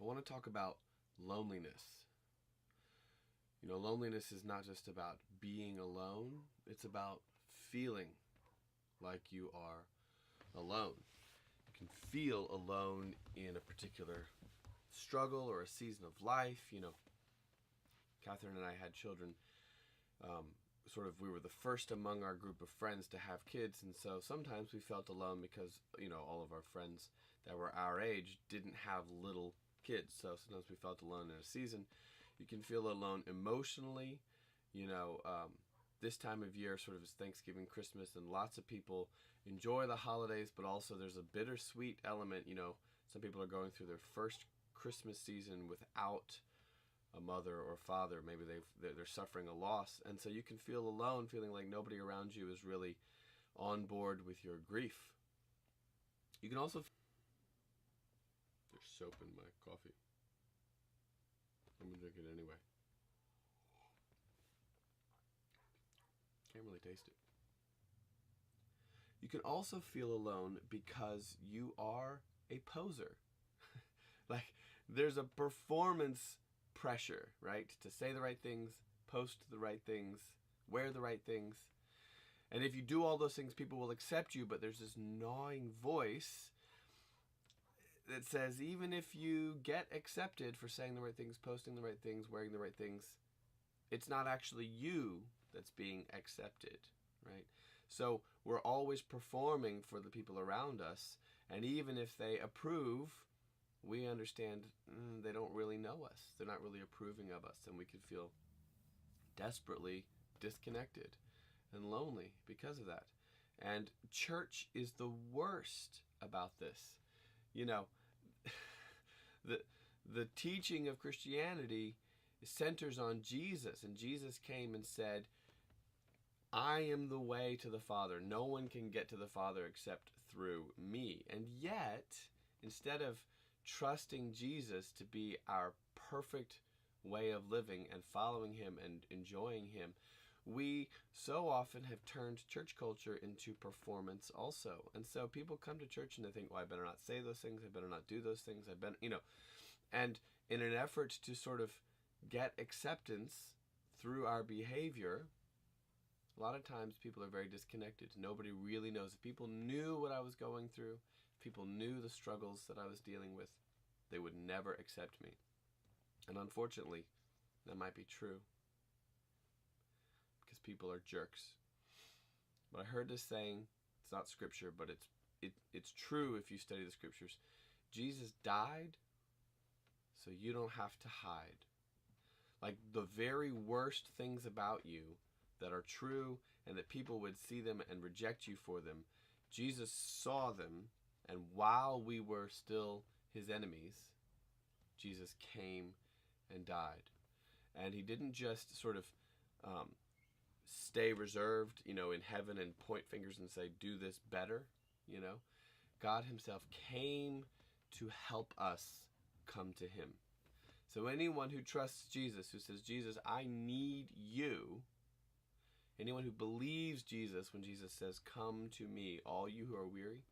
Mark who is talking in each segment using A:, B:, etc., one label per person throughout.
A: I want to talk about loneliness. You know, loneliness is not just about being alone, it's about feeling like you are alone. You can feel alone in a particular struggle or a season of life. You know, Catherine and I had children. We were the first among our group of friends to have kids, and so sometimes we felt alone because, you know, all of our friends that were our age didn't have little kids. So sometimes we felt alone in a season. You can feel alone emotionally. You know, this time of year sort of is Thanksgiving, Christmas, and lots of people enjoy the holidays, but also there's a bittersweet element. You know, some people are going through their first Christmas season without a mother or father. Maybe they're suffering a loss, and so you can feel alone, feeling like nobody around you is really on board with your grief. You can also there's soap in my coffee. I'm gonna drink it anyway. Can't really taste it. You can also feel alone because you are a poser. Like, there's a performance pressure, right? To say the right things, post the right things, wear the right things. And if you do all those things, people will accept you, but there's this gnawing voice that says even if you get accepted for saying the right things, posting the right things, wearing the right things, it's not actually you that's being accepted, right? So we're always performing for the people around us, and even if they approve, we understand they don't really know us. They're not really approving of us, and we could feel desperately disconnected and lonely because of that. And church is the worst about this. You know, the teaching of Christianity centers on Jesus, and Jesus came and said, I am the way to the Father. No one can get to the Father except through me. And yet, instead of trusting Jesus to be our perfect way of living and following him and enjoying him, we so often have turned church culture into performance also. And so people come to church and they think, well, I better not say those things, I better not do those things, I better, you know. And in an effort to sort of get acceptance through our behavior, a lot of times people are very disconnected. Nobody really knows. If people knew what I was going through, if people knew the struggles that I was dealing with, they would never accept me. And unfortunately, that might be true, because people are jerks. But I heard this saying, it's not scripture, but it's true if you study the scriptures. Jesus died so you don't have to hide. Like, the very worst things about you that are true and that people would see them and reject you for them, Jesus saw them, and while we were still his enemies, Jesus came and died. And he didn't just sort of stay reserved, you know, in heaven and point fingers and say, do this better, you know. God himself came to help us come to him. So anyone who trusts Jesus, who says, Jesus, I need you, anyone who believes Jesus when Jesus says, come to me, all you who are weary,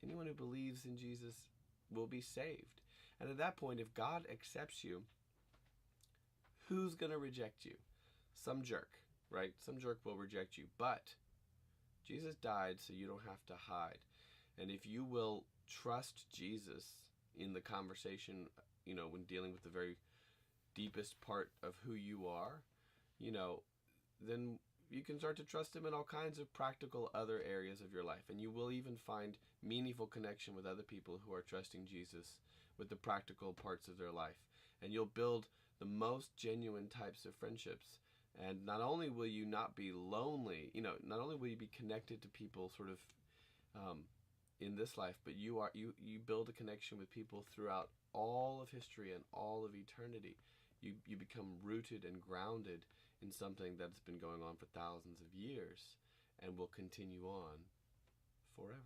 A: anyone who believes in Jesus will be saved. And at that point, if God accepts you, who's going to reject you? Some jerk, right? Some jerk will reject you. But Jesus died so you don't have to hide. And if you will trust Jesus in the conversation, you know, when dealing with the very deepest part of who you are, you know, then you can start to trust him in all kinds of practical other areas of your life. And you will even find meaningful connection with other people who are trusting Jesus with the practical parts of their life. And you'll build the most genuine types of friendships. And not only will you not be lonely, you know, not only will you be connected to people sort of in this life, but you build a connection with people throughout all of history and all of eternity. You become rooted and grounded in something that's been going on for thousands of years and will continue on forever.